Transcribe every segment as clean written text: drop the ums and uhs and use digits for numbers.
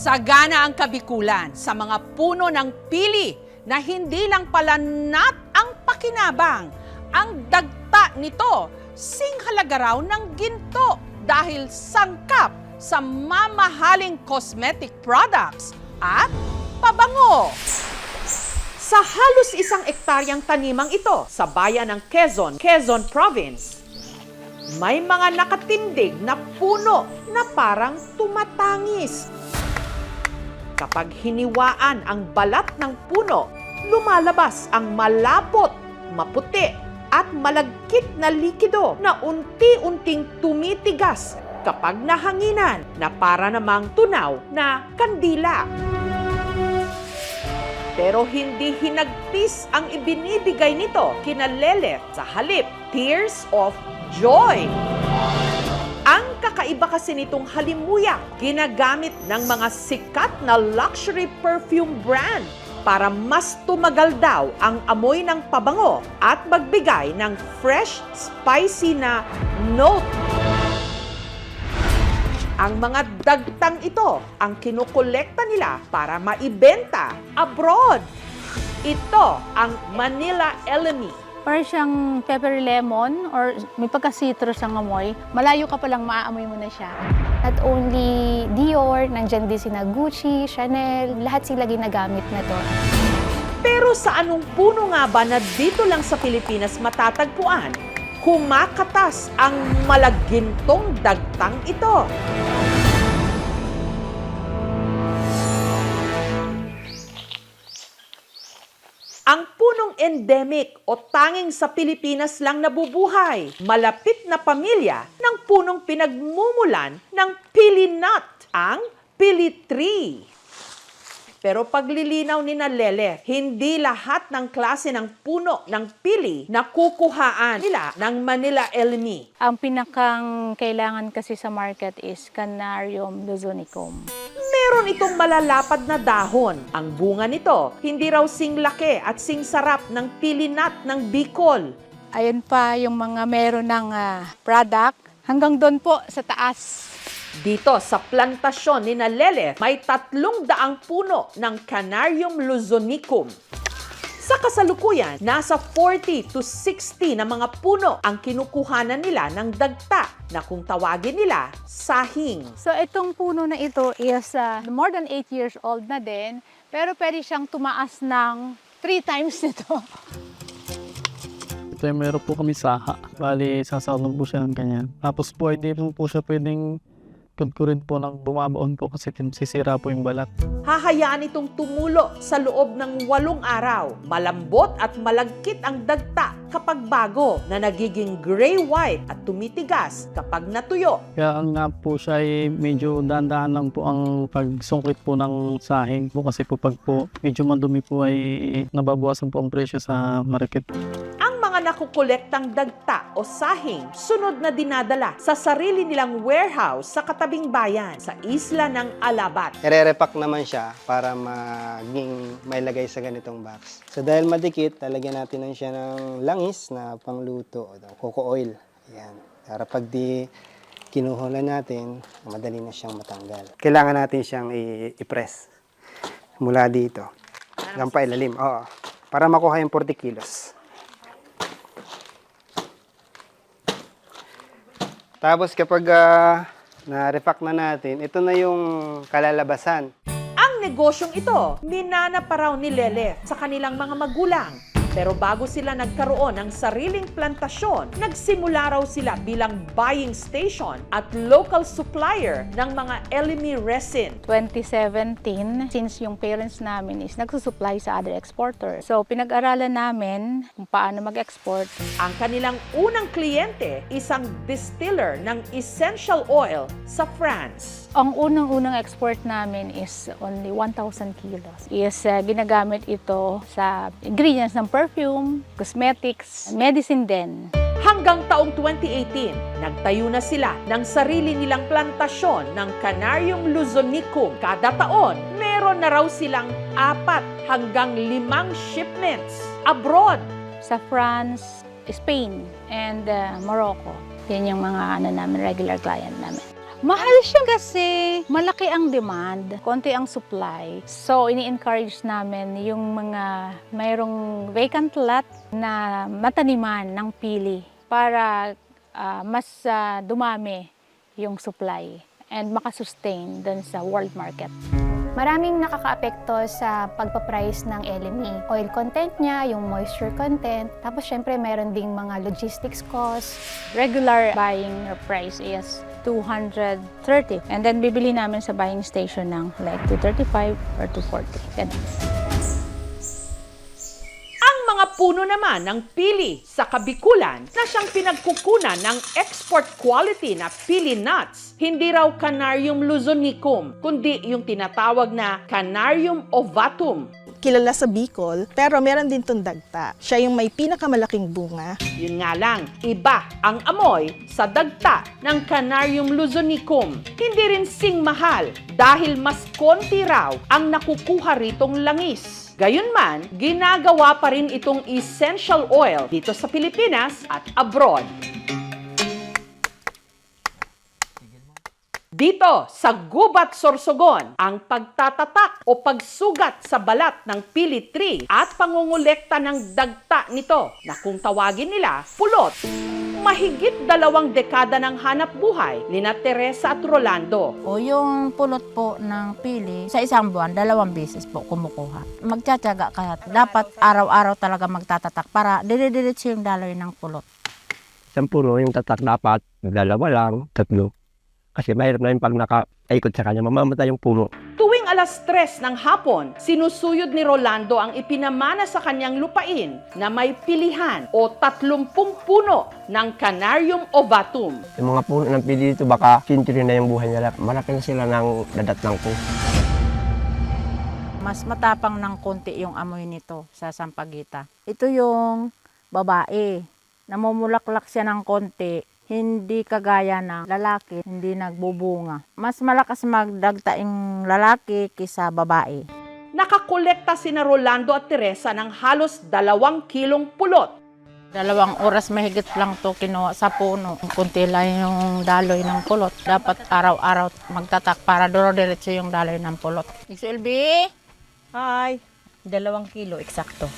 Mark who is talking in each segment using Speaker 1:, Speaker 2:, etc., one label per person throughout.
Speaker 1: Sagana ang kabikulan sa mga puno ng pili na hindi lang pala nut ang pakinabang. Ang dagta nito, singhalaga raw ng ginto dahil sangkap sa mamahaling cosmetic products at pabango. Sa halos 1 ektaryang tanimang ito sa bayan ng Quezon, Quezon Province, may mga nakatindig na puno na parang tumatangis. Kapag hiniwaan ang balat ng puno, lumalabas ang malapot, maputi at malagkit na likido na unti-unting tumitigas kapag nahanginan na para namang tunaw na kandila. Pero hindi hinagpis ang ibinibigay nito kina Lele, sa halip, tears of joy. Ang kakaiba kasi nitong halimuyak, ginagamit ng mga sikat na luxury perfume brand para mas tumagal daw ang amoy ng pabango at magbigay ng fresh, spicy na note. Ang mga dagtang ito ang kinukolekta nila para maibenta abroad. Ito ang Manila Elemi.
Speaker 2: Parang siyang peppery lemon or may pagka-citrus ang amoy. Malayo ka palang maaamoy mo na siya. Not only Dior, nandyan din sina Gucci, Chanel, lahat sila ginagamit na to.
Speaker 1: Pero sa anong puno nga ba na dito lang sa Pilipinas matatagpuan? Kumakatas ang malagintong dagtang ito. Ang punong endemic o tanging sa Pilipinas lang nabubuhay, malapit na pamilya ng punong pinagmumulan ng pili nut, ang pili tree. Pero paglilinaw ni Lele, hindi lahat ng klase ng puno ng pili na kukuhaan nila ng Manila Elemi.
Speaker 2: Ang pinakang kailangan kasi sa market is Canarium luzonicum.
Speaker 1: Meron itong malalapad na dahon. Ang bunga nito, hindi raw sing laki at sing sarap ng pili nut ng Bicol.
Speaker 2: Ayun pa yung mga meron ng product. Hanggang doon po sa taas.
Speaker 1: Dito sa plantasyon ni Lele, may 300 puno ng Canarium luzonicum. Sa kasalukuyan, nasa 40 to 60 na mga puno ang kinukuhanan nila ng dagta na kung tawagin nila sahing.
Speaker 2: So itong puno na ito is more than 8 years old na din, pero pwede siyang tumaas ng 3 times nito.
Speaker 3: Ito yung meron po kami saha. Bali, sasalong po siya ng ganyan. Tapos po, hindi po siya pwedeng kunkurin po ng bumabaon po kasi sisira po yung balat.
Speaker 1: Hahayaan itong tumulo sa loob ng 8 araw. Malambot at malagkit ang dagta kapag bago na nagiging gray-white at tumitigas kapag natuyo.
Speaker 3: Kaya ang nga po siya ay medyo dahan-dahan lang po ang pagsungkit po ng sahing po kasi po pag po medyo madumi po ay nababawasan po ang presyo sa market.
Speaker 1: Mga nakukolektang dagta o sahing, sunod na dinadala sa sarili nilang warehouse sa katabing bayan sa isla ng Alabat.
Speaker 4: Ire-repack naman siya para maging may lagay sa ganitong box. So dahil madikit, talagyan natin siya ng langis na pangluto, coco oil. Yan. Para pag di kinuhulan natin, madali na siyang matanggal. Kailangan natin siyang i-press mula dito hanggang pailalim. Oo. Para makuha yung 40 kilos. Tapos kapag na-repack na natin, ito na yung kalalabasan.
Speaker 1: Ang negosyong ito, minana pa raw ni Lele sa kanilang mga magulang. Pero bago sila nagkaroon ng sariling plantasyon, nagsimula raw sila bilang buying station at local supplier ng mga Elemi resin.
Speaker 2: 2017, since yung parents namin is nagsusupply sa other exporter. So pinag-aralan namin kung paano mag-export.
Speaker 1: Ang kanilang unang kliyente, isang distiller ng essential oil sa France.
Speaker 2: Ang unang-unang export namin is only 1,000 kilos. Ginagamit ito sa ingredients ng perfume, cosmetics, medicine din.
Speaker 1: Hanggang taong 2018, nagtayo na sila ng sarili nilang plantasyon ng Canarium luzonicum. Kada taon, meron na raw silang 4 hanggang 5 shipments abroad.
Speaker 2: Sa France, Spain, and Morocco. Yan yung mga regular client namin. Mahal siya kasi malaki ang demand, konti ang supply. So, ini-encourage namin yung mga mayroong vacant lot na mataniman ng pili para mas dumami yung supply and makasustain dun sa world market. Maraming nakakaapekto sa pagpaprice ng LME. Oil content niya, yung moisture content, tapos syempre meron ding mga logistics cost. Regular buying price is 230. And then bibili namin sa buying station ng like 235 or 240. Ganun.
Speaker 1: Ang mga puno naman ng pili sa Kabikulan na siyang pinagkukunan ng export quality na pili nuts, hindi raw Canarium luzonicum, kundi yung tinatawag na Canarium ovatum.
Speaker 5: Kilala sa Bicol, pero meron din tong dagta. Siya yung may pinakamalaking bunga.
Speaker 1: Yun nga lang, iba ang amoy sa dagta ng Canarium luzonicum. Hindi rin sing mahal dahil mas konti raw ang nakukuha ritong langis. Gayunman, ginagawa pa rin itong essential oil dito sa Pilipinas at abroad. Dito sa Gubat, Sorsogon, ang pagtatatak o pagsugat sa balat ng pili tree at pangungulekta ng dagta nito na kung tawagin nila pulot. Mahigit 2 dekada ng hanap buhay ni na Teresa at Rolando.
Speaker 6: O yung pulot po ng pili, sa isang buwan, 2 beses po kumukuha. Magtsatsaga ka. Dapat araw-araw talaga magtatatak para dire-diretso yung daloy ng pulot.
Speaker 7: Isang puno yung tatak dapat, 2 lang, 3. Kasi mahirap na yung pag nakaikot sa kanya, mamamatay yung puno.
Speaker 1: Tuwing 3:00 ng hapon, sinusuyod ni Rolando ang ipinamana sa kanyang lupain na may pilihan o 30 puno ng Canarium ovatum.
Speaker 7: Yung mga puno ng pili dito, baka century na yung buhay nila. Malaki na sila ng dadatnang ko.
Speaker 6: Mas matapang ng konti yung amoy nito sa sampagita. Ito yung babae. Namumulaklak siya ng konti. Hindi kagaya ng lalaki, hindi nagbubunga. Mas malakas magdagtaing lalaki kaysa babae.
Speaker 1: Nakakolekta sina Rolando at Teresa ng halos 2 kilong pulot.
Speaker 6: 2 oras mahigit lang to kinuha sa puno. Kunti lang yung daloy ng pulot. Dapat araw-araw magtatak para duro-diretso yung daloy ng pulot. XLB?
Speaker 5: Hi!
Speaker 6: 2 kilo, eksakto.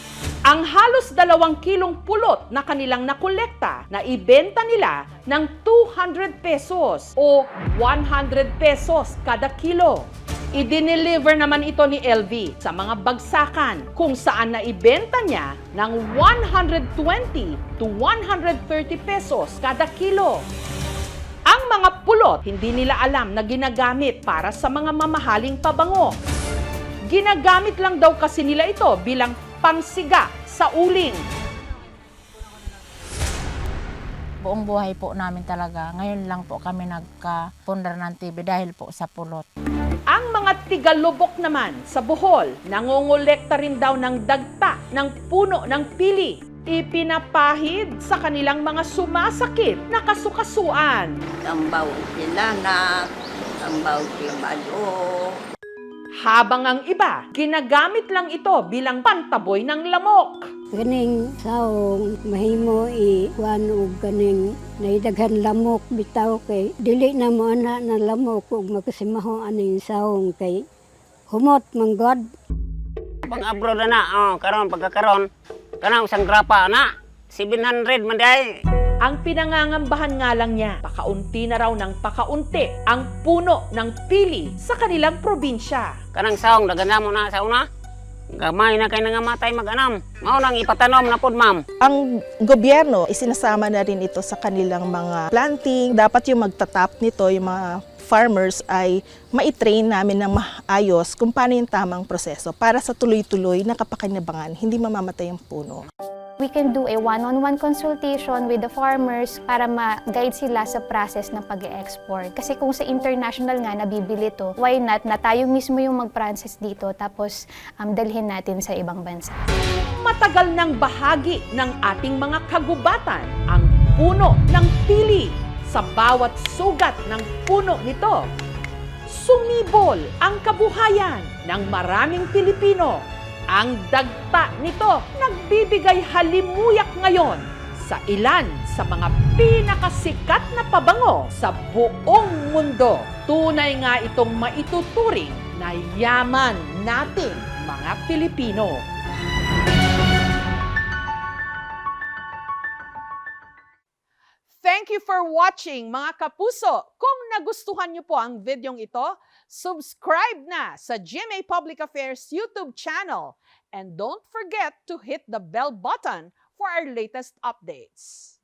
Speaker 1: Ang halos 2 kilong pulot na kanilang nakolekta na ibenta nila ng 200 pesos o 100 pesos kada kilo. I-deliver naman ito ni LV sa mga bagsakan kung saan na ibenta niya ng 120 to 130 pesos kada kilo. Ang mga pulot hindi nila alam na ginagamit para sa mga mamahaling pabango. Ginagamit lang daw kasi nila ito bilang pansiga sa uling.
Speaker 6: Buong buhay po namin talaga. Ngayon lang po kami nagka-pundar ng TV dahil po sa pulot.
Speaker 1: Ang mga tigalubok naman sa Bohol, nangongolekta rin daw ng dagta ng puno ng pili. Ipinapahid sa kanilang mga sumasakit na kasukasuan.
Speaker 8: Tambaw sila na, tambaw si Balo.
Speaker 1: Habang ang iba, ginagamit lang ito bilang pantaboy ng lamok.
Speaker 9: Ganing saong mahimo i-kuan og ganing naidaghan lamok bitaw kay dili na mo ana na lamok ug magkasimaho aning saong kay humot manggod.
Speaker 10: Pag abroad na karon pagkakaron kanang isang grapa na 700 man day.
Speaker 1: Ang pinangangambahan nga lang niya, pakaunti na raw ng pakaunti ang puno ng pili sa kanilang probinsya.
Speaker 10: Kanang saong dagana mo na sa una. Gamay na kay nangamatay mag-anam. Mao nang ipatanom na pod, ma'am.
Speaker 5: Ang gobyerno, isinasama na rin ito sa kanilang mga planting. Dapat yung magtatap nito, yung mga farmers ay maitrain namin ng maayos kung paano yung tamang proseso para sa tuloy-tuloy na kapakinabangan, hindi mamamatay ang puno.
Speaker 2: We can do a one-on-one consultation with the farmers para ma-guide sila sa process ng pag-export. Kasi kung sa international nga nabibili to, why not na tayo mismo yung mag-process dito tapos dalhin natin sa ibang bansa.
Speaker 1: Matagal ng bahagi ng ating mga kagubatan ang puno ng pili. Sa bawat sugat ng puno nito, sumibol ang kabuhayan ng maraming Pilipino. Ang dagta nito nagbibigay halimuyak ngayon sa ilan sa mga pinakasikat na pabango sa buong mundo. Tunay nga itong maituturing na yaman nating mga Pilipino. Thank you for watching, mga kapuso. Kung nagustuhan niyo po ang videong ito, subscribe na sa GMA Public Affairs YouTube channel. And don't forget to hit the bell button for our latest updates.